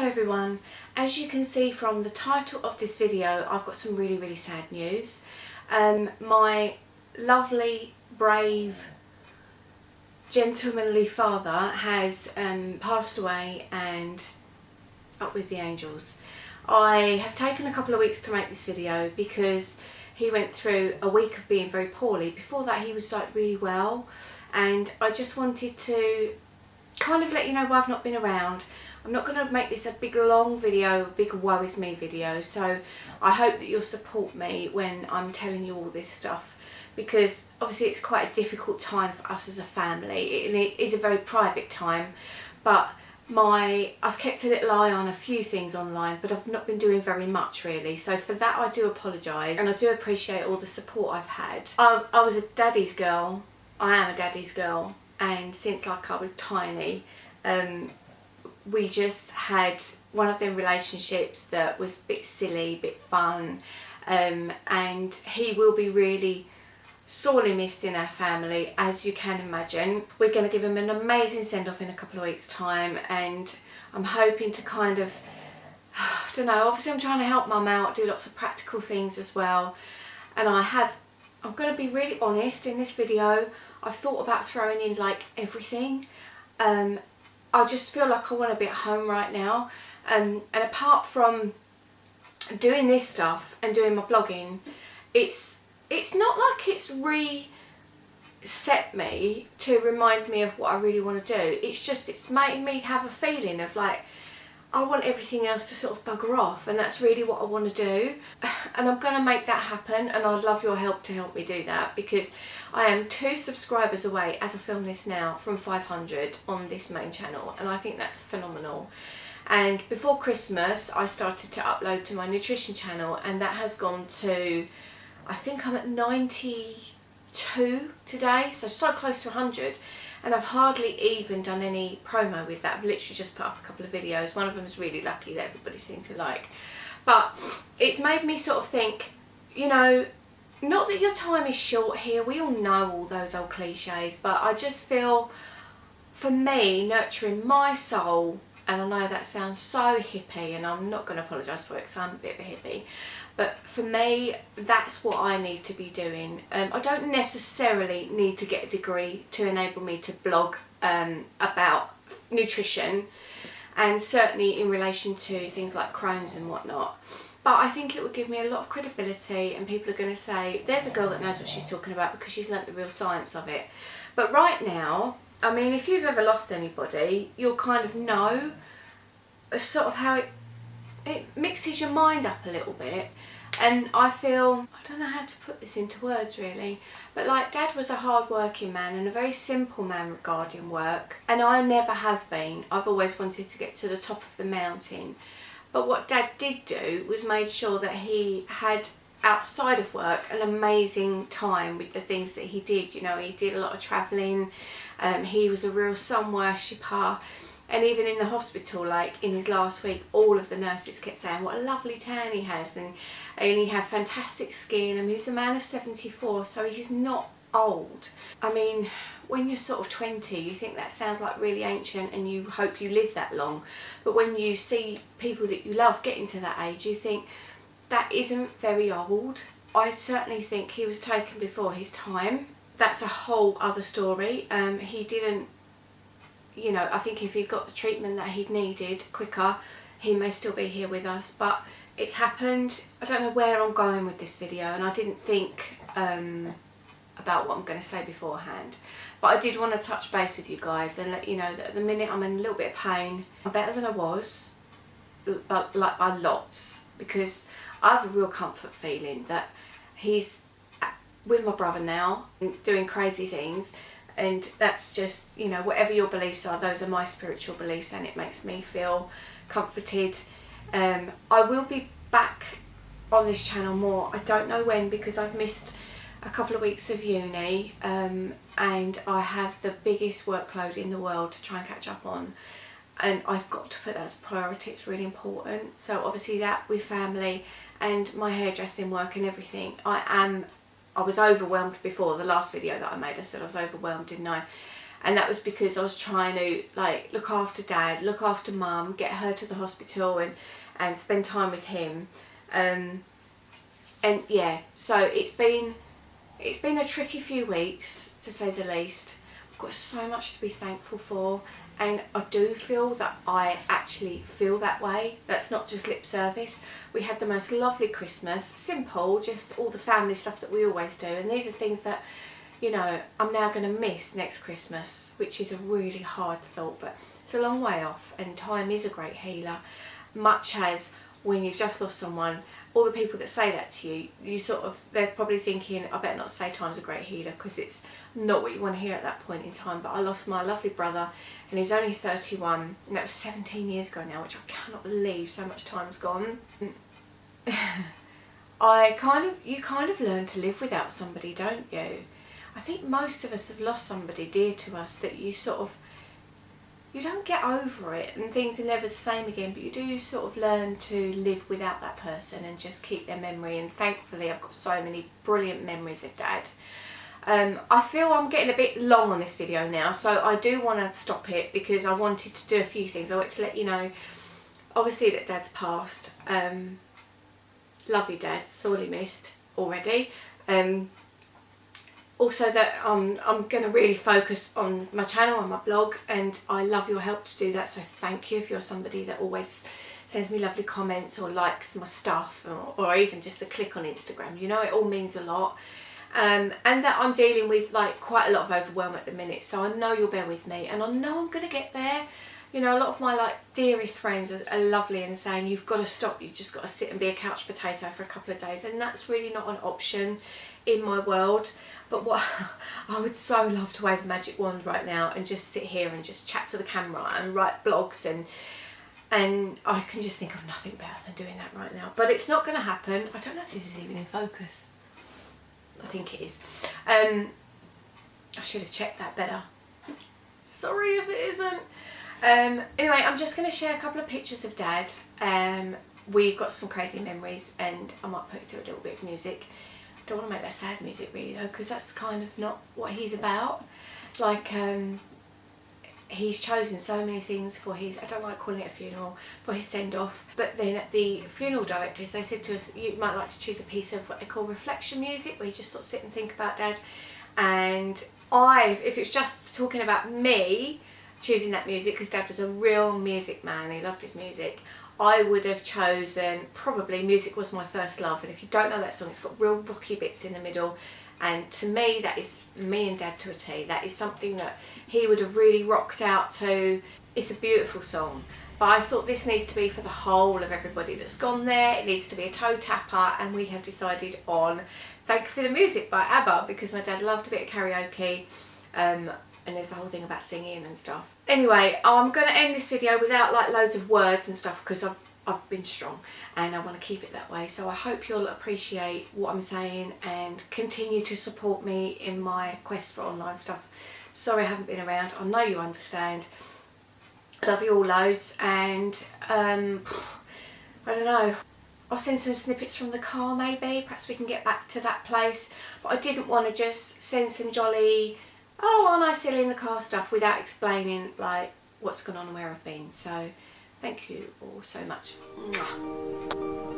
Hello everyone, as you can see from the title of this video, I've got some really sad news. My lovely, brave, gentlemanly father has passed away and up with the angels. I have taken a couple of weeks to make this video because he went through a week of being very poorly. Before that he was like really well, and I just wanted to kind of let you know why I've not been around. I'm not going to make this a big long video, a big woe is me video, so I hope that you'll support me when I'm telling you all this stuff, because obviously it's quite a difficult time for us as a family, and it is a very private time, but I've kept a little eye on a few things online, but I've not been doing very much really, so for that I do apologise, and I do appreciate all the support I've had. I was a daddy's girl, I am a daddy's girl, and since like I was tiny, we just had one of them relationships that was a bit silly, a bit fun, and he will be really sorely missed in our family, as you can imagine. We're going to give him an amazing send-off in a couple of weeks time, and I'm hoping to kind of, I don't know, obviously I'm trying to help mum out, do lots of practical things as well, and I'm going to be really honest in this video. I've thought about throwing in like everything. I just feel like I want to be at home right now, and apart from doing this stuff and doing my blogging, it's not like it's reset me to remind me of what I really want to do. It's made me have a feeling of like, I want everything else to sort of bugger off, and that's really what I want to do, and I'm going to make that happen, and I'd love your help to help me do that, because I am 2 subscribers away as I film this now from 500 on this main channel, and I think that's phenomenal. And before Christmas I started to upload to my nutrition channel, and that has gone to, I think I'm at 92 today, so close to 100. And I've hardly even done any promo with that. I've literally just put up a couple of videos. One of them is really lucky that everybody seemed to like. But it's made me sort of think, you know, not that your time is short here. We all know all those old cliches. But I just feel, for me, nurturing my soul, and I know that sounds so hippie, and I'm not going to apologise for it because I'm a bit of a hippie. But for me, that's what I need to be doing. I don't necessarily need to get a degree to enable me to blog about nutrition, and certainly in relation to things like Crohn's and whatnot. But I think it would give me a lot of credibility, and people are going to say, there's a girl that knows what she's talking about because she's learnt the real science of it. But right now, I mean, if you've ever lost anybody, you'll kind of know sort of how it mixes your mind up a little bit. And I feel, I don't know how to put this into words really, but like Dad was a hard working man and a very simple man regarding work, and I never have been. I've always wanted to get to the top of the mountain, but what Dad did do was made sure that he had, outside of work, an amazing time with the things that he did. You know, he did a lot of travelling, he was a real sun worshipper. And even in the hospital, like in his last week, all of the nurses kept saying what a lovely tan he has, and he had fantastic skin. I mean, he's a man of 74, so he's not old. I mean, when you're sort of 20, you think that sounds like really ancient and you hope you live that long. But when you see people that you love getting to that age, you think that isn't very old. I certainly think he was taken before his time. That's a whole other story. He didn't, you know, I think if he'd got the treatment that he'd needed quicker, he may still be here with us, but it's happened. I don't know where I'm going with this video, and I didn't think about what I'm going to say beforehand, but I did want to touch base with you guys and let you know that at the minute I'm in a little bit of pain. I'm better than I was, but like by lots, because I have a real comfort feeling that he's with my brother now, doing crazy things. And that's just, you know, whatever your beliefs are, those are my spiritual beliefs, and it makes me feel comforted. I will be back on this channel more. I don't know when, because I've missed a couple of weeks of uni, and I have the biggest workload in the world to try and catch up on, and I've got to put that as a priority. It's really important. So obviously that with family and my hairdressing work and everything, I was overwhelmed before. The last video that I made, I said I was overwhelmed, didn't I? and that was because I was trying to like look after Dad, look after Mum, get her to the hospital and spend time with him. And yeah, so it's been a tricky few weeks, to say the least. I've got so much to be thankful for, and I do feel that I actually feel that way. That's not just lip service. We had the most lovely Christmas, simple, just all the family stuff that we always do, and these are things that, you know, I'm now going to miss next Christmas, which is a really hard thought, but it's a long way off, and time is a great healer. Much as when you've just lost someone, all the people that say that to you, they're probably thinking, I better not say time's a great healer, because it's not what you want to hear at that point in time. But I lost my lovely brother, and he was only 31, and that was 17 years ago now, which I cannot believe so much time's gone. You kind of learn to live without somebody, don't you? I think most of us have lost somebody dear to us that you don't get over it, and things are never the same again, but you do sort of learn to live without that person and just keep their memory. And thankfully I've got so many brilliant memories of Dad. I feel I'm getting a bit long on this video now, so I do want to stop it because I wanted to do a few things. I want to let you know, obviously, that Dad's passed. Love you, Dad, sorely missed already. Also that I'm going to really focus on my channel and my blog, and I love your help to do that, so thank you if you're somebody that always sends me lovely comments or likes my stuff, or even just the click on Instagram. You know, it all means a lot. And that I'm dealing with like quite a lot of overwhelm at the minute, so I know you'll bear with me, and I know I'm going to get there. You know, a lot of my like dearest friends are lovely and saying, you've got to stop, you've just got to sit and be a couch potato for a couple of days, and that's really not an option in my world. But what I would so love to wave a magic wand right now and just sit here and just chat to the camera and write blogs, and I can just think of nothing better than doing that right now. But it's not going to happen. I don't know if this is even in focus. I think it is. I should have checked that better. Sorry if it isn't. Anyway, I'm just going to share a couple of pictures of Dad. We've got some crazy memories, and I might put it to a little bit of music. Don't want to make that sad music really though, because that's kind of not what he's about. Like, he's chosen so many things for his, I don't like calling it a funeral, for his send-off. But then at the funeral directors, they said to us, you might like to choose a piece of what they call reflection music, where you just sort of sit and think about Dad. And if it's just talking about me choosing that music, because Dad was a real music man, he loved his music, I would have chosen, probably Music Was My First Love. And if you don't know that song, it's got real rocky bits in the middle, and to me that is me and Dad to a T. That is something that he would have really rocked out to. It's a beautiful song, but I thought this needs to be for the whole of everybody that's gone there. It needs to be a toe tapper, and we have decided on Thank You for the Music by ABBA, because my dad loved a bit of karaoke, and there's a whole thing about singing and stuff. Anyway, I'm going to end this video without like loads of words and stuff, because I've been strong and I want to keep it that way. So I hope you'll appreciate what I'm saying and continue to support me in my quest for online stuff. Sorry I haven't been around. I know you understand. Love you all loads, and I don't know. I'll send some snippets from the car maybe. Perhaps we can get back to that place. But I didn't want to just send some jolly, oh, aren't I silly in the car stuff without explaining like what's gone on and where I've been. So thank you all so much. Mwah.